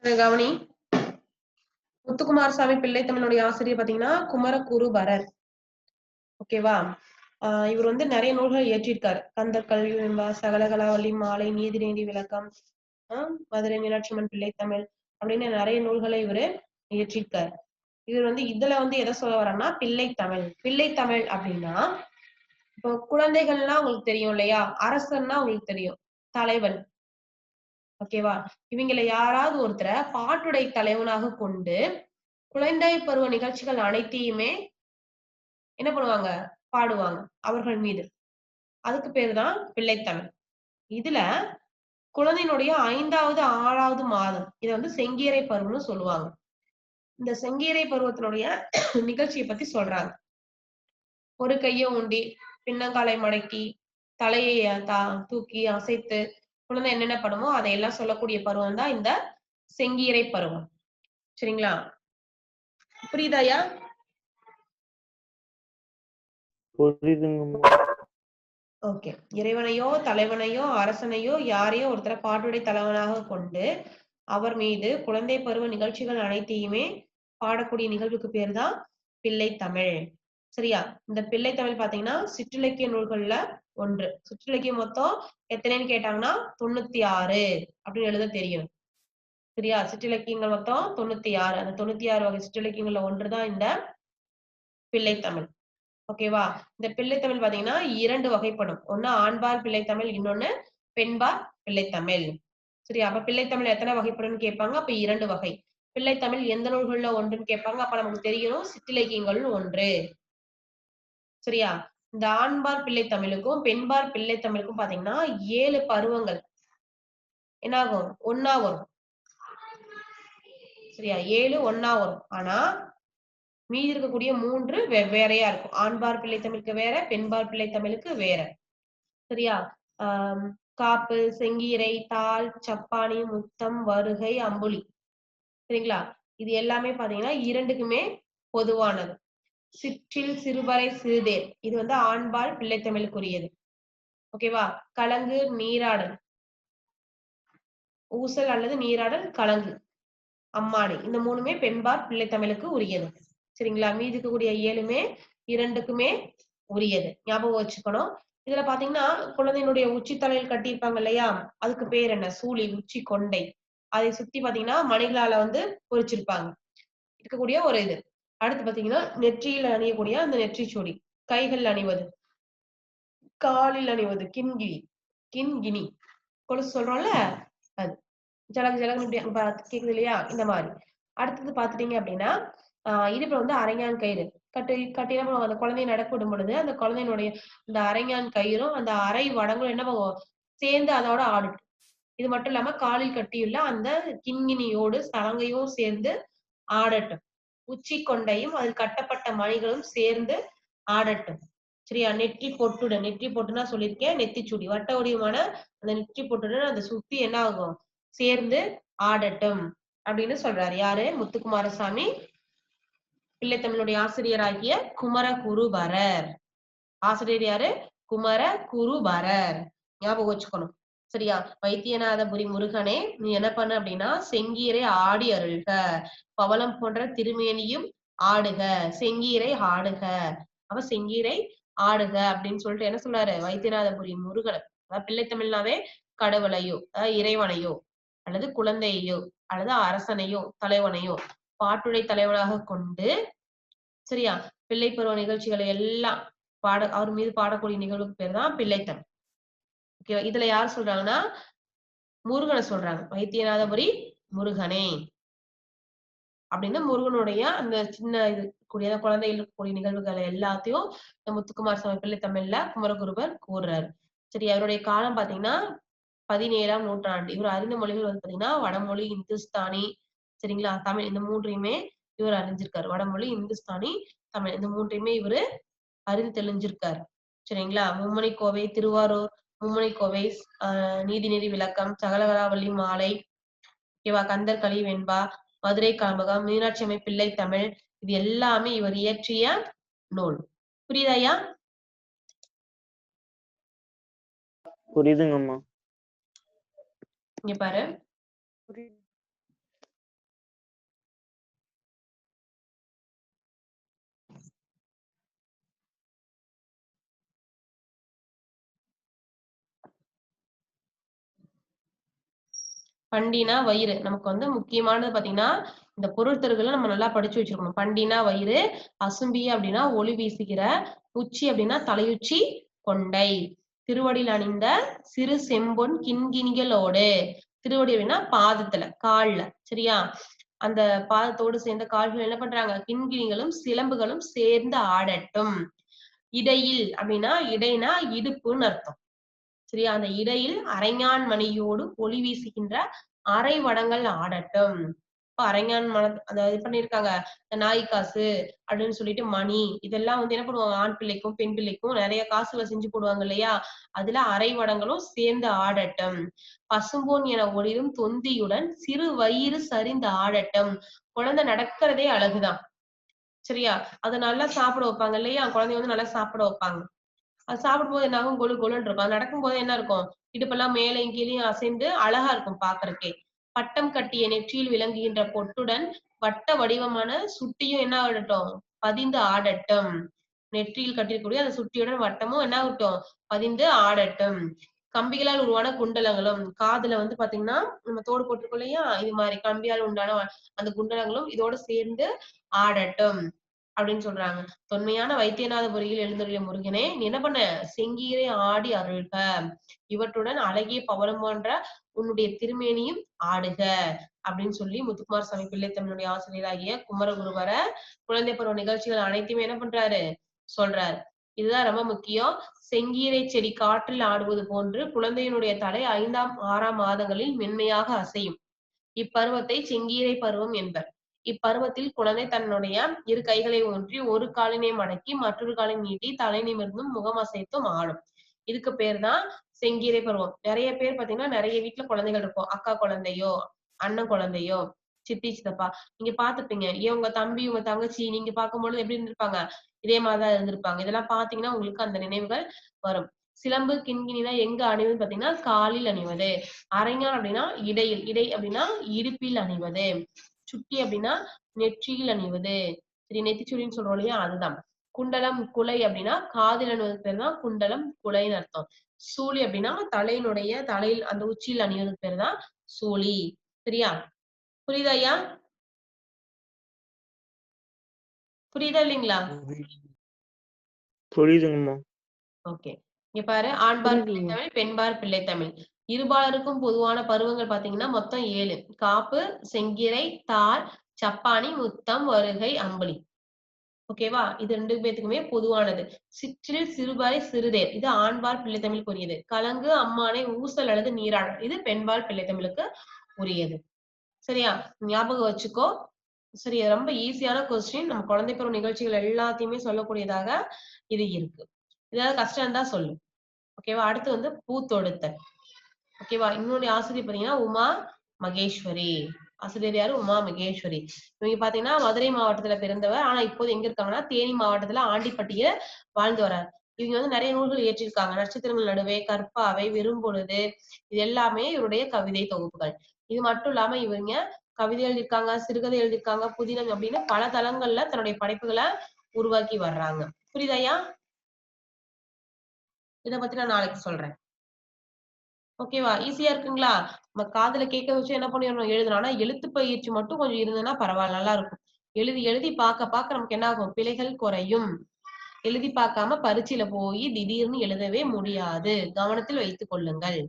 கவனி. முத்துக்குமாரசாமி பிள்ளை தமிழுடைய ஆசிரியர் பாத்தீங்கன்னா குமரகுருபரர். ஓகேவா? இவர் வந்து நிறைய நூல்கள் இயற்றியிருக்காரு. கந்தர் கல்வி வெண்பா, சகலகலாவல்லி மாலை, நீதிநெறி விளக்கம், மதுரை மீனாட்சி அம்மன் பிள்ளை தமிழ் அப்படின்னு நிறைய நூல்களை இவரு இயற்றியிருக்காரு. இவர் வந்து இதுல வந்து எதை சொல்ல வர்றாருன்னா பிள்ளை தமிழ். பிள்ளை தமிழ் அப்படின்னா இப்போ குழந்தைகள்லாம் உங்களுக்கு தெரியும் இல்லையா? அரசன்னா உங்களுக்கு தெரியும், தலைவன். ஓகேவா? இவங்கள யாராவது ஒருத்தரை பாட்டுடை தலைவனாக கொண்டு குழந்தை பருவ நிகழ்ச்சிகள் அனைத்தையுமே என்ன பண்ணுவாங்க? பாடுவாங்க அவர்கள் மீது. அதுக்கு பேருதான் பிள்ளைத்தமிழ். இதுல குழந்தையினுடைய 5வது 6வது மாதம் இதை வந்து செங்கீரை பருவம்னு சொல்லுவாங்க. இந்த செங்கீரை பருவத்தினுடைய நிகழ்ச்சியை பத்தி சொல்றாங்க. ஒரு கையை ஊண்டி, பின்னங்காலை மடக்கி, தலையை தூக்கி அசைத்து குழந்தை என்னென்ன பண்ணுமோ அதையெல்லாம் சொல்லக்கூடிய பருவம் தான் இந்த செங்கீரை பருவம். சரிங்களா? புரியுதாயா? புரியுதுங்கம்மா. ஓகே. இறைவனையோ தலைவனையோ அரசனையோ யாரையோ ஒருத்தரை பாட்டுடை தலைவனாக கொண்டு அவர் மீது குழந்தை பருவ நிகழ்ச்சிகள் அனைத்தையுமே பாடக்கூடிய நிகழ்வுக்கு பேர் தான் பிள்ளை தமிழ். சரியா? இந்த பிள்ளை தமிழ் பாத்தீங்கன்னா சிற்றிலக்கிய நூல்கள்ல ஒன்று. சிற்றிலக்கியம் மொத்தம் எத்தனைன்னு கேட்டாங்கன்னா 96 அப்படின்னு எழுத தெரியும். சரியா? சிற்றிலக்கியங்கள் மொத்தம் 96. அந்த 96 வகை சிற்றிலக்கியங்கள்ல ஒன்றுதான் இந்த பிள்ளை தமிழ். ஓகேவா? இந்த பிள்ளை தமிழ் பாத்தீங்கன்னா 2 வகைப்படும். ஒண்ணு ஆண்பால் பிள்ளை தமிழ், இன்னொன்னு பெண்பால் பிள்ளை தமிழ். சரியா? அப்ப பிள்ளை தமிழ் எத்தனை வகைப்படும்னு கேட்பாங்க. அப்ப 2 வகை. பிள்ளை தமிழ் எந்த நூல்கள்ல ஒன்றுன்னு கேட்பாங்க. அப்ப நமக்கு தெரியணும் சிற்றிலக்கியங்கள் ஒன்று. சரியா? இந்த ஆண்பால் பிள்ளை தமிழுக்கும் பெண்பால் பிள்ளை தமிழுக்கும் பாத்தீங்கன்னா 7 பருவங்கள் என்ன ஆகும்? ஒன்னா வரும். சரியா? 7 ஒன்னா வரும். ஆனா மீதி இருக்கக்கூடிய 3 வெவ்வேறையா இருக்கும். ஆண்பால் பிள்ளை தமிழுக்கு வேற, பெண்பால் பிள்ளை தமிழுக்கு வேற. சரியா? காப்பு, செங்கீரை, தாள், சப்பாணி, முத்தம், வருகை, அம்புலி. சரிங்களா? இது எல்லாமே பாத்தீங்கன்னா 2க்குமே பொதுவானது. சிற்றில், சிறுபறை, சிறுதேர் இது வந்து ஆண்பால் பிள்ளை தமிழுக்குரியது. ஓகேவா? கலங்கு, நீராடல், ஊசல் அல்லது நீராடல், கலங்கு, அம்மானை இந்த 3மே பெண்பால் பிள்ளை தமிழுக்கு உரியது. சரிங்களா? மீதி இருக்கக்கூடிய 7மே 2க்குமே உரியது. ஞாபகம் வச்சுக்கணும். இதுல பாத்தீங்கன்னா குழந்தையினுடைய உச்சி தலையில் கட்டியிருப்பாங்க இல்லையா? அதுக்கு பேர் என்ன? சூளி, உச்சி கொண்டை. அதை சுத்தி பாத்தீங்கன்னா மணிகளால வந்து பொறிச்சிருப்பாங்க. இருக்கக்கூடிய ஒரு இது. அடுத்து பாத்தீங்கன்னா நெற்றியில் அணியக்கூடிய அந்த நெற்றிச்சூடி, கைகள் அணிவது, காலில் அணிவது கிண்கிணி, கிண்கிணி கொலுசு சொல்றோம்ல அது. ஜலக் ஜலக் கேக்குது இல்லையா? இந்த மாதிரி. அடுத்தது பாத்துட்டீங்க அப்படின்னா இடுப்புல வந்து அரைஞான் கயிறு கட்டி என்ன பண்ணுவாங்க? அந்த குழந்தைய நடக்க விடும் பொழுது அந்த குழந்தையினுடைய இந்த அரைஞான் கயிறும் அந்த அரை வடங்களும் என்ன பண்ணுவோம்? சேர்ந்து அதோட ஆடும். இது மட்டும் இல்லாம காலில் கட்டியுள்ள அந்த கிண்கிணியோடு சலங்கையும் சேர்ந்து ஆடட்டும். உச்சி கொண்டையும் அதில் கட்டப்பட்ட மணிகளும் சேர்ந்து ஆடட்டும். சரியா? நெற்றி பொட்டுடன், நெற்றி பொட்டுனா சொல்லியிருக்கேன், நெத்திச்சுடி வட்ட வடிவமான அந்த நெற்றி பொட்டுடன் அதை சுத்தி என்ன ஆகும்? சேர்ந்து ஆடட்டும் அப்படின்னு சொல்றாரு. யாரு? முத்துக்குமாரசாமி பிள்ளை தமிழுடைய ஆசிரியராகிய குமரகுருபரர். ஆசிரியர் யாரு? குமரகுருபரர். ஞாபகம் வச்சுக்கணும். சரியா? வைத்தியநாதபுரி முருகனே நீ என்ன பண்ண அப்படின்னா செங்கீரை ஆடி அருள்க, பவளம் போன்ற திருமேனியும் ஆடுக, செங்கீரை ஆடுக. அவ செங்கீரை ஆடுக அப்படின்னு சொல்லிட்டு என்ன சொல்றாரு? வைத்தியநாதபுரி முருகன். அதாவது பிள்ளை தமிழ்னாவே கடவுளையோ, இறைவனையோ அல்லது குழந்தையோ அல்லது அரசனையோ தலைவனையோ பாட்டுடை தலைவனாக கொண்டு சரியா பிள்ளை பருவ நிகழ்ச்சிகளை எல்லாம் அவர் மீது பாடக்கூடிய நிகழ்வுக்கு பேர் தான் பிள்ளைத்தமிழ். ஓகேவா? இதுல யார் சொல்றாங்கன்னா முருகனை சொல்றாங்க. வைத்தியநாதபுரி முருகனே அப்படின்னு முருகனுடைய அந்த சின்ன இது கூடிய குழந்தைகள் இருக்கக்கூடிய நிகழ்வுகளை எல்லாத்தையும் இந்த முத்துக்குமாரசாமி பிள்ளை தமிழ்ல குமரகுருபர் கூறுறாரு. சரி, அவருடைய காலம் பாத்தீங்கன்னா 17ஆம் நூற்றாண்டு. இவர் அறிந்த மொழிகள் வந்து பாத்தீங்கன்னா வடமொழி, இந்துஸ்தானி, சரிங்களா? தமிழ் இந்த 3யுமே இவர் அறிஞ்சிருக்காரு. வடமொழி, இந்துஸ்தானி, தமிழ் இந்த 3யுமே இவரு அறிந்து தெளிஞ்சிருக்காரு. சரிங்களா? மும்மணி கோவை, திருவாரூர் மும்மணி கோவை, நீதிநெறி விளக்கம், சகலகலாவல்லி மாலை, ஓகேவா? கந்தர் கலி வெண்பா, மதுரை காமகம், மீனாட்சி அம்மை பிள்ளை தமிழ் இது எல்லாமே இவர் இயற்றிய நூல். புரியுதாயா? புரியுதுங்கம்மா. இங்க பாரு, பண்டினா வயிறு. நமக்கு வந்து முக்கியமானது பாத்தீங்கன்னா, இந்த பொருள்தருகள நம்ம நல்லா படிச்சு வச்சிருக்கணும். பண்டினா வயிறு, அசும்பி அப்படின்னா ஒளி வீசுகிற, உச்சி அப்படின்னா தலையுச்சி கொண்டை. திருவடியில் அணிந்த சிறு செம்பொன் கிண்கிணிகளோடு. திருவடி அப்படின்னா பாதத்துல, கால்ல. சரியா? அந்த பாதத்தோடு சேர்ந்த கால்கள் என்ன பண்றாங்க? கிண்கிணிகளும், சிலம்புகளும் சேர்ந்து ஆடட்டும். இடையில் அப்படின்னா, இடைனா இடுப்புன்னு அர்த்தம். சரியா? அந்த இடையில் அரைஞான் மணியோடு ஒளி வீசுகின்ற அரை வடங்கள் ஆடட்டும். இப்ப அரைஞான் அத இது பண்ணியிருக்காங்க. இந்த நாய் காசு அப்படின்னு சொல்லிட்டு மணி, இதெல்லாம் வந்து என்ன பண்ணுவாங்க? ஆண் பிள்ளைக்கும், பெண் பிள்ளைக்கும் நெறைய காசுல செஞ்சு போடுவாங்க இல்லையா? அதுல அரை வடங்களும் சேர்ந்து ஆடட்டும். பசும்பொன் என ஒளிரும் தொந்தியுடன் சிறு வயிறு சரிந்து ஆடட்டும். குழந்தை நடக்கிறதே அழகுதான். சரியா? அத நல்லா சாப்பிட வைப்பாங்க இல்லையா? குழந்தைய வந்து நல்லா சாப்பிட வைப்பாங்க. அது சாப்பிடும்போது என்ன ஆகும்? கொழு கொழுன்னு இருக்கும். அது நடக்கும்போது என்ன இருக்கும்? இடுப்பெல்லாம் மேலயும் கீழயும் அசைந்து அழகா இருக்கும் பார்க்கறக்கே. பட்டம் கட்டிய நெற்றியில் விளங்குகின்ற பொட்டுடன் வட்ட வடிவமான சுட்டியும் என்ன ஆகட்டும்? பதிந்து ஆடட்டும். நெற்றியில் கட்டியிருக்கக்கூடிய அந்த சுட்டியுடன் வட்டமும் என்ன ஆகட்டும்? பதிந்து ஆடட்டும். கம்பிகளால் உருவான குண்டலங்களும், காதுல வந்து பாத்தீங்கன்னா, நம்ம தோடு போட்டிருக்கோம் இல்லையா? இது மாரி கம்பியால் உண்டான அந்த குண்டலங்களும் இதோட சேர்ந்து ஆடட்டும். அப்படின்னு சொல்றாங்க. தொன்மையான வைத்தியநாதபுரியில் எழுந்தருளிய முருகனே, நீ என்ன பண்ண? செங்கீரை ஆடி அருள்க. இவற்றுடன் அழகிய பவளம் போன்ற உன்னுடைய திருமேனியும் ஆடுக. அப்படின்னு சொல்லி முத்துக்குமார் சாமி பிள்ளைத்தமிழுடைய ஆசிரியராகிய குமரகுருவர குழந்தை பருவ நிகழ்ச்சிகள் அனைத்தையுமே என்ன பண்றாரு? சொல்றாரு. இதுதான் ரொம்ப முக்கியம். செங்கீரை செடி காற்றில் ஆடுவது போன்று குழந்தையினுடைய தலை 5ஆம், 6ஆம் மாதங்களில் மென்மையாக அசையும். இப்பருவத்தை செங்கீரை பருவம் என்பர். இப்பருவத்தில் குழந்தை தன்னுடைய இரு கைகளை ஊன்றி ஒரு காலினை மடக்கி மற்றொரு காலை நீட்டி தலை நிமிர்ந்தும் முகம் அசைத்தும் ஆடும். இதுக்கு பேர் தான் செங்கீரை பருவம். நிறைய பேர் பாத்தீங்கன்னா நிறைய வீட்டுல குழந்தைகள் இருக்கும். அக்கா குழந்தையோ, அண்ணன் குழந்தையோ, சித்தி சித்தப்பா நீங்க பாத்துப்பீங்க. ஏன் உங்க தம்பி உங்க தங்கச்சி நீங்க பார்க்கும்பொழுது எப்படி இருந்திருப்பாங்க? இதே மாதிரிதான் இருந்திருப்பாங்க. இதெல்லாம் பாத்தீங்கன்னா உங்களுக்கு அந்த நினைவுகள் வரும். சிலம்பு கிண்கிணினா எங்க அணிவது பாத்தீங்கன்னா காலில் அணிவது. அரைஞான் அப்படின்னா இடையில், இடை அப்படின்னா இடுப்பில் அணிவது. சுட்டி அப்படின்னா நெற்றியில் அணிவது. சரி, நெத்திச்சுடின்னு சொல்றோம் இல்லையா? அதுதான். குண்டலம் குலை அப்படின்னா காதில் அணிவதற்கு பேர் தான் குண்டலம் குலைன்னு அர்த்தம். சூளி அப்படின்னா தலையினுடைய தலையில் அந்த உச்சியில் அணிவதற்கு பேர் தான் சூளி. சரியா? புரியுதா ஐயா? புரியுதா இல்லைங்களா? புரியுதுங்கம்மா. ஓகே. இங்க பாரு, ஆண்பார் புரியுதுங்க. பிள்ளைத்தமிழ், பெண்பார் பிள்ளைத்தமிழ். இருபாலருக்கும் பொதுவான பருவங்கள் பாத்தீங்கன்னா மொத்தம் 7. காப்பு, செங்கிறை, தார், சப்பாணி, முத்தம், வருகை, அம்புலி. ஓகேவா? இது 2 பேத்துக்குமே பொதுவானது. சிற்றில், சிறுபாய், சிறுதேர். இது ஆண்பால் பிள்ளைத்தமிழுக்கு உரியது. கலங்கு, அம்மானை, ஊசல் அல்லது நீராடல். இது பெண்பால் பிள்ளைத்தமிழுக்கு உரியது. சரியா? ஞாபகம் வச்சுக்கோ. சரி, ரொம்ப ஈஸியான கொஸ்டின். நம்ம குழந்தை பருவ நிகழ்ச்சிகள் எல்லாத்தையுமே சொல்லக்கூடியதாக இது இருக்கு. ஏதாவது கஷ்டம் இருந்தா சொல்லு. ஓகேவா? அடுத்து வந்து பூத்தொடுத்தல். ஓகேவா? இன்னொரு ஆசிரியர் பாத்தீங்கன்னா, உமா மகேஸ்வரி. ஆசிரியர் யாரு? உமா மகேஸ்வரி. இவங்க பாத்தீங்கன்னா, மதுரை மாவட்டத்துல பிறந்தவர். ஆனா இப்போது எங்க இருக்காங்கன்னா, தேனி மாவட்டத்துல ஆண்டிப்பட்டியில வாழ்ந்து வர்றாரு. இவங்க வந்து நிறைய நூல்கள் இயற்றியிருக்காங்க. நட்சத்திரங்கள் நடுவே, கற்பாவை, வெறும்பொழுது, இது எல்லாமே இவருடைய கவிதை தொகுப்புகள். இது மட்டும் இல்லாம இவங்க கவிதை எழுதியிருக்காங்க, சிறுகதை எழுதியிருக்காங்க, புதினம் அப்படின்னு பல தளங்கள்ல தன்னுடைய படைப்புகளை உருவாக்கி வர்றாங்க. புரியுதாய்யா? இத பத்தி நான் நாளைக்கு சொல்றேன். ஓகேவா? ஈஸியா இருக்குங்களா? நம்ம காதுல கேட்க வச்சு என்ன பண்ணிறணும்? எழுதணும். ஆனா எழுத்து பயிற்சி மட்டும் கொஞ்சம் இருந்ததுன்னா பரவால்ல. நல்லா இருக்கும். எழுதி எழுதி பாக்க பாக்க நமக்கு என்ன ஆகும்? பிழைகள் குறையும். எழுதி பார்க்காம பரீட்சையில போய் திடீர்னு எழுதவே முடியாது. கவனத்தில் வைத்துக் கொள்ளுங்கள்.